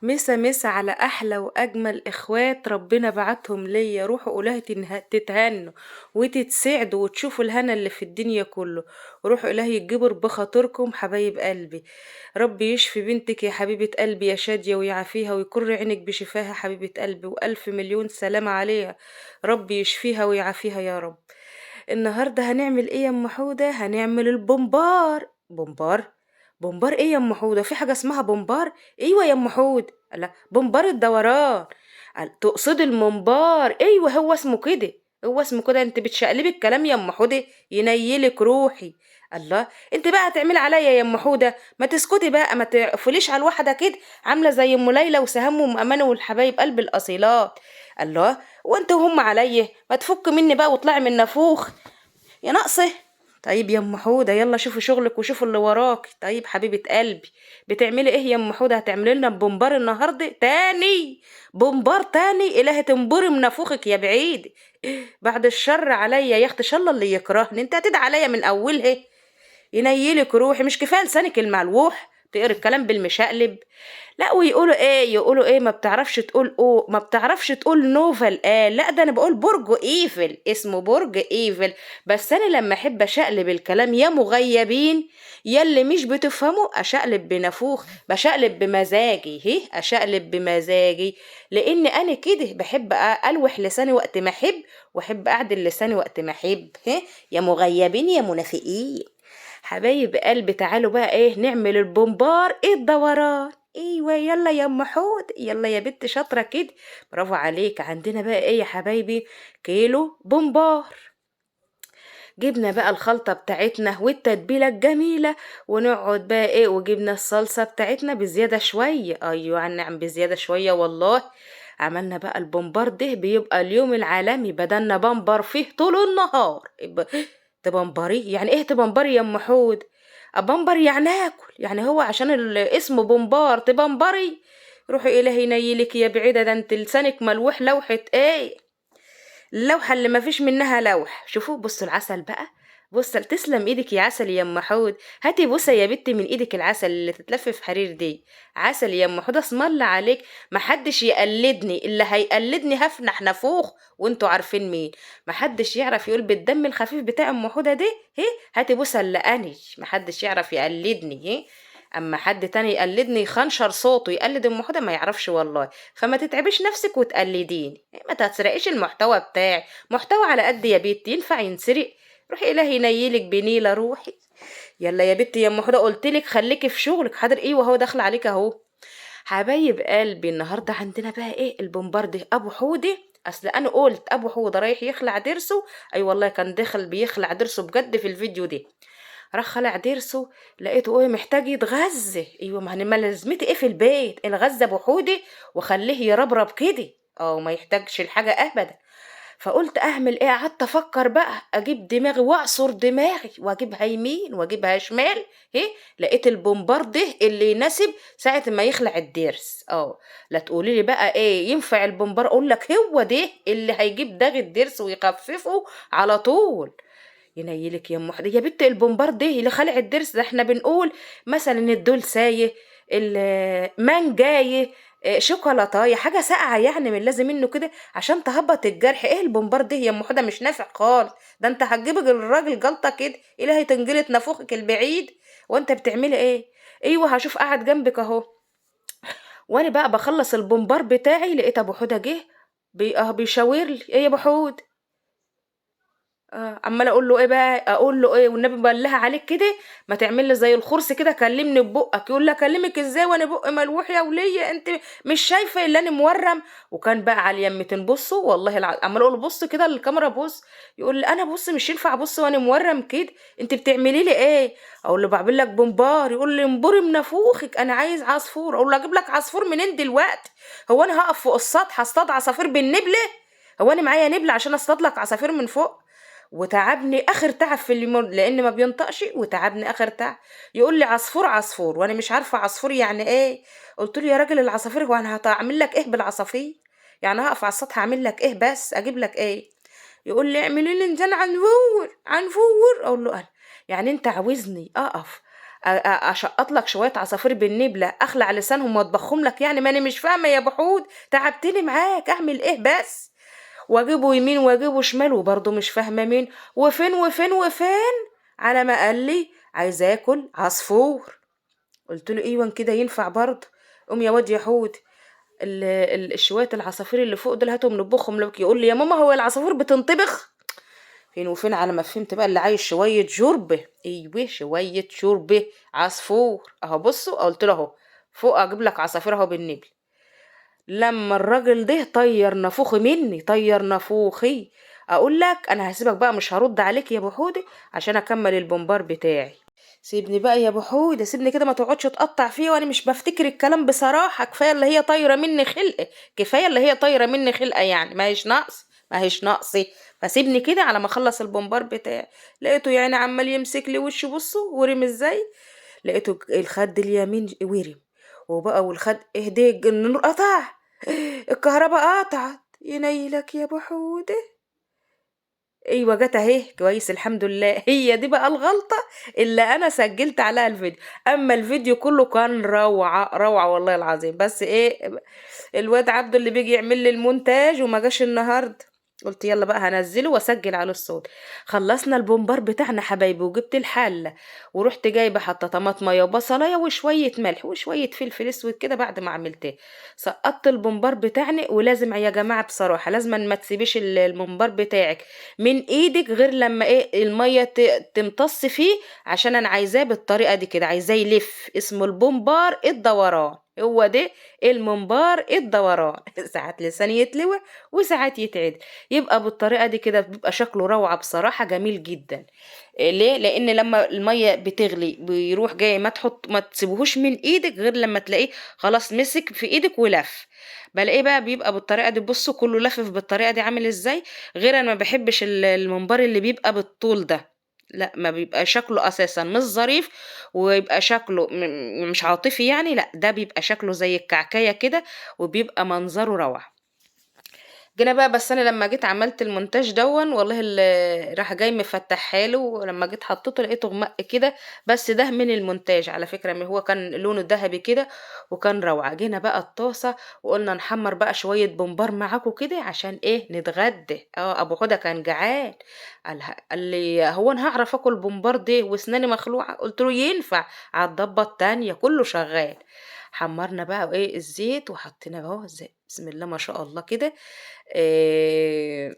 مسا مسا على احلى واجمل اخوات ربنا بعتهم ليا. روحوا قولها تتهنوا وتتسعدوا وتشوفوا الهنا اللي في الدنيا كله. روحوا الهي يجبر بخاطركم حبايب قلبي. ربي يشفي بنتك يا حبيبة قلبي يا شادية ويعافيها ويكر عينك بشفاها حبيبة قلبي، والف مليون سلام عليها. ربي يشفيها ويعافيها يا رب. النهارده هنعمل ايه يا ام حودة؟ هنعمل البومبار. بومبار؟ بومبار ايه يا ام حودة؟ في حاجة اسمها بومبار؟ ايوه يا ام حود. لا، بومبار الدوران. تقصد الممبار؟ ايوه هو اسمه كده. هو اسمه كده. انت بتشقلبي الكلام يا ام حودة، ينيلك روحي. الله، انت بقى هتعملي عليا يا ام حودة؟ ما تسكتي بقى، ما تقفليش على الواحدة كده. عامله زي ام ليلى وسهام وام امانه والحبايب قلب الاصيلات. الله، وانت وهم عليا؟ ما تفك مني بقى واطلعي من نافوخ يا ناقصه. طيب يا ام حوده، يلا شوفي شغلك وشوفي اللي وراك. طيب حبيبه قلبي، بتعملي ايه يا ام حوده؟ هتعملي لنا بومبار النهارده تاني؟ بومبار تاني؟ الهي تنبري من نافوخك يا بعيد. بعد الشر عليا يا اختي، الله اللي يكرهني. انت هتدعي عليا من اولها؟ ينيلك روحي، مش كفايه لسانك الملوح تقري الكلام بالمشقلب؟ لا، ويقولوا ايه؟ يقولوا ايه؟ ما بتعرفش تقول ما بتعرفش تقول نوفل. لا، ده انا بقول برج ايفل، اسمه برج ايفل. بس انا لما احب اشقلب الكلام يا مغيبين، يا اللي مش بتفهموا، اشقلب بنافوخ، بشقلب بمزاجي. اشقلب بمزاجي، لان انا كده بحب الوح لساني وقت ما احب، واحب اعدل لساني وقت ما احب. يا مغيبين يا منافقين. حبايب قلبي، تعالوا بقى ايه نعمل البومبار الدوران. ايوه يلا يا ام حود، يلا يا بنت شاطره كده. برافو عليك. عندنا بقى ايه يا حبايبي؟ كيلو بومبار. جبنا بقى الخلطة بتاعتنا والتتبيلة الجميلة، ونقعد بقى ايه، وجبنا الصلصة بتاعتنا بزيادة شوية. ايوه نعم بزيادة شوية والله. عملنا بقى البومبار ده، بيبقى اليوم العالمي بدلنا بمبر فيه طول النهار. تبمبري يعني ايه؟ تبمبري يا ام حود؟ ابمبر يعني اكل، يعني هو عشان اسمه بومبار تبمبري؟ روحي الهي ينيلك يا بعيدة، ده انت لسانك ملوح لوحة ايه. اللوحة اللي ما فيش منها لوح. شوفوا بصوا العسل بقى. بص، تسلم ايدك يا عسل يا ام حود. هاتي بوسه يا بنتي من ايدك العسل اللي تتلف في حرير دي. عسل يا ام حود، اسم الله عليك. محدش يقلدني، اللي هيقلدني هفنح نافوخ وانتوا عارفين مين. محدش يعرف يقول بالدم الخفيف بتاع ام حوده دي. هي هاتي بوسه اللي انش، محدش يعرف يقلدني. اما حد تاني يقلدني يخنشر صوته يقلد ام حوده ما يعرفش والله. فما تتعبيش نفسك وتقلديني، ما تسرقيش المحتوى بتاعي. محتوى على قد يا بنتي، ينفع ينسرق؟ روحي الهي ينيلك بنيله روحي. يلا يا بنتي يا ام حوده، قلتلك خليكي في شغلك. حاضر ايه وهو داخل عليك اهو. حبايب قلبي، النهارده عندنا بقى ايه؟ البومبارد ابو حوده. اصل انا قلت ابو حوده رايح يخلع ضرسه. اي والله كان داخل بيخلع ضرسه بجد في الفيديو ده. راح خلع ضرسه، لقيته ايه؟ محتاج يتغذى. ايوه، ما لازمتي ايه في البيت؟ الغذى ابو حوده وخليه يربرب كده، او ما يحتاجش الحاجه ابدا. فقلت اعمل ايه؟ قعدت افكر بقى، اجيب دماغي واعصر دماغي واجيبها يمين واجيبها شمال. لقيت البومبار ده اللي يناسب ساعه ما يخلع الضرس. لا تقولي لي بقى ايه ينفع البومبار، اقول لك هو ده اللي هيجيب داغ الضرس ويخففه على طول. ينيلك يا ام حد يا بنت، البومبار ده اللي خلع الضرس ده احنا بنقول مثلا الدولسايه، المانجايه، شوكولاتايه، حاجه ساقعه يعني من لازم منه كده عشان تهبط الجرح. ايه البومبار ده يا ام حده؟ مش نافع خالص. ده انت هتجيبك الراجل جلطه كده الهي تنجلت نافوخك البعيد. وانت بتعملي ايه؟ ايوه هشوف قاعد جنبك اهو. وانا بقى بخلص البومبار بتاعي، لقيت ابو حوده جه بيشاور لي. ايه يا ابو حود؟ عماله اقول له ايه بقى؟ اقول له ايه والنبي بالله عليك كده؟ ما تعمل لي زي الخرس كده، كلمني ببقك. يقول لي اكلمك ازاي وانا بقي ملوح يا وليه؟ انت مش شايفه الا انا مورم؟ وكان بقى على اليمتين بصوا والله العظيم. عمال اقول له بص كده للكاميرا بص. يقول لي انا بص مش ينفع ابص وانا مورم كده. انت بتعملي لي ايه؟ اقول له بعمل لك بومبار. يقول لي انبري من نافوخك، انا عايز عصفور. اقول له اجيب لك عصفور منين دلوقتي؟ هو انا هقف فوق السطح اصطاد عصافير بالنبله؟ هو انا معايا نبله عشان اصطاد لك عصافير من فوق؟ وتعبني اخر تعب في الليمون لان ما بينطقش، وتعبني اخر تعب. يقول لي عصفور عصفور وانا مش عارفه عصفور يعني ايه. قلت له يا راجل العصافير، هو انا هعمل لك ايه بالعصافير؟ يعني هقف على السطح اعمل لك ايه؟ بس اجيب لك ايه؟ يقول لي اعملي لي انسان عنفور عنفور. اقول له انا يعني انت عاوزني اقف اشقط لك شويه عصافير بالنبله اخلع لسانهم واطبخهم لك يعني؟ ما انا مش فاهمه يا ابو حود، تعبتني معاك، اعمل ايه بس؟ واجيبه يمين واجيبه شمال وبرضه مش فاهمه مين وفين وفين وفين، على ما قال لي عايز اكل عصفور. قلت له ايوه كده ينفع برضه؟ قوم يا واد يا حود، الشوية العصافير اللي فوق دول هاتهم نطبخهم لك. يقول لي يا ماما هو العصافير بتنطبخ؟ فين وفين على ما فهمت بقى اللي عايز شوية شوربة. ايوه شوية شوربة عصفور اهو. بصوا قلت له اهو فوق اجيب لك عصافير اهو بالنبل. لما الراجل ده طير نافوخي مني، طير نافوخي. اقول لك انا هسيبك بقى، مش هرد عليك يا ابو حودة عشان اكمل البومبار بتاعي. سيبني بقى يا ابو حودة، سيبني كده، ما تقعدش تقطع فيه وانا مش بفتكر الكلام بصراحة. كفاية اللي هي طايرة مني خلقة، كفاية اللي هي طايرة مني خلقة يعني، ما هيش ناقص ما هيش ناقصي. فسيبني كده على ما اخلص البومبار بتاعي. لقيته يعني عمال يمسك لي وشه، بصوا ورم ازاي. لقيته الخد اليمين ورم، وبقى والخد اهديك النور قطع، الكهرباء قطعت. ينيلك يا ابو حودة. ايوه جت اهي كويس الحمد لله. هي دي بقى الغلطة اللي انا سجلت عليها الفيديو. اما الفيديو كله كان روعة روعة والله العظيم. بس ايه، الواد عبده اللي بيجي يعمل لي المونتاج وما جاش النهارده. قلت يلا بقى هنزله واسجل على الصوت. خلصنا البومبار بتاعنا حبايبي، وجبت الحله ورحت جايبه حتى طماطميه وبصلايه وشويه ملح وشويه فلفل اسود كده. بعد ما عملتها سقطت البومبار بتاعنا. ولازم يا جماعه بصراحه لازم ما تسيبيش المومبار بتاعك من ايدك غير لما ايه الميه تمتص فيه، عشان انا عايزاه بالطريقه دي كده، عايزاه يلف. اسمه البومبار الدوران، هو ده الممبار الدوران. ساعات لسان يتلوى وساعات يتعد. يبقى بالطريقه دي كده بيبقى شكله روعه بصراحه، جميل جدا. ليه؟ لان لما الميه بتغلي بيروح جاي، ما تسيبهوش من ايدك غير لما تلاقيه خلاص مسك في ايدك ولف. بلاقيه بقى بيبقى بالطريقه دي. بصوا كله لفف بالطريقه دي عامل ازاي. غير انا ما بحبش الممبار اللي بيبقى بالطول ده، لا ما بيبقى شكله اساسا مش ظريف، ويبقى شكله مش عاطفي يعني. لا ده بيبقى شكله زي الكعكية كده، وبيبقى منظره روعة. جينا بقى، بس انا لما جيت عملت المونتاج دون والله اللي راح جاي مفتحها له، ولما جيت حطيته لقيته غمق كده. بس ده من المونتاج على فكرة، ما هو كان لونه ذهبي كده وكان روعة. جينا بقى الطاسة وقلنا نحمر بقى شوية بومبار معاكم كده عشان ايه نتغدى. ابو حودة كان جعان. قال لي هو انا هعرف اكل بومبار ده واسناني مخلوعة؟ قلت له ينفع، عالضبة التانية كله شغال. حمرنا بقى ايه الزيت وحطينا اهو بسم الله ما شاء الله كده. آآ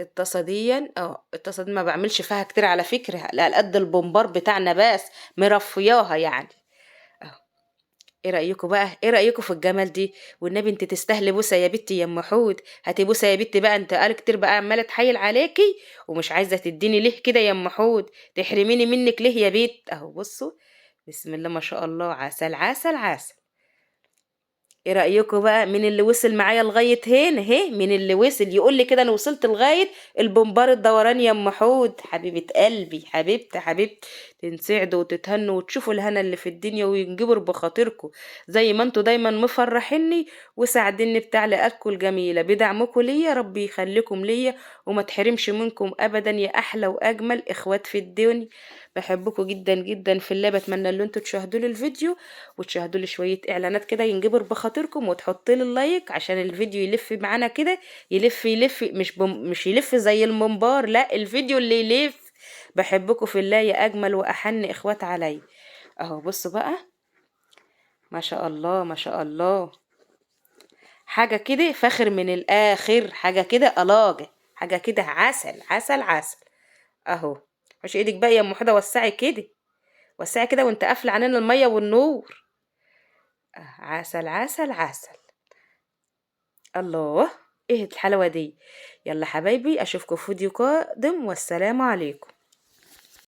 الطاسة ديًا الطاسة دي ما باعملش فيها كتير على فكرة، لا على قد البومبار بتاعنا بس، مرفياها يعني. أهو. إيه رأيكم بقى، إيه رأيكم في الجمال دي؟ والنبي أنتِ تستاهلي بوسة يا بنتي يا أم حود. هاتي بوسة يا بنتي بقى، أنتِ بقى لِك كتير بقى عمّالة أتحايل عليكِ ومش عايزة تدّيني ليه كده يا أم حود؟ تحرميني منِّك ليه يا بت؟ أهو بصوا، بسم الله ما شاء الله، عسل، عسل، عسل. ايه رأيكم بقى، مين اللي وصل معايا لغاية هنا؟ مين اللي وصل يقول لي كده انا وصلت لغاية البومبار الدوران يا ام حود؟ حبيبة قلبي، حبيبتي حبيبتي. تنسعدوا وتتهنوا وتشوفوا الهنا اللي في الدنيا وينجبر بخاطركم زي ما انتوا دايما مفرحيني وساعديني بتعليقاتكم الجميلة. بدعمكم ليا ربي يخليكم ليا وما تحرمش منكم ابدا يا احلى واجمل اخوات في الدنيا. بحبكم جدا جدا في الله. بتمنى ان انتوا تشاهدوا لي الفيديو وتشاهدوا لي شوية اعلانات كده ينجبر بخاطركم، وتحط لي اللايك عشان الفيديو يلف معانا كده. يلف يلف، مش يلف زي المنبار، لا الفيديو اللي يلف. بحبكم في الله يا اجمل واحن اخوات علي. اهو بصوا بقى، ما شاء الله ما شاء الله. حاجة كده فاخر من الاخر، حاجة كده الاجة، حاجة كده عسل عسل عسل. اهو. مش ايدك بقى يا ام حدا، وسعي كده، وسعي كده وانت قافله عننا الميه والنور. عسل عسل عسل. الله، ايه الحلاوة دي. يلا حبايبي اشوفكم في فيديو قادم، والسلام عليكم.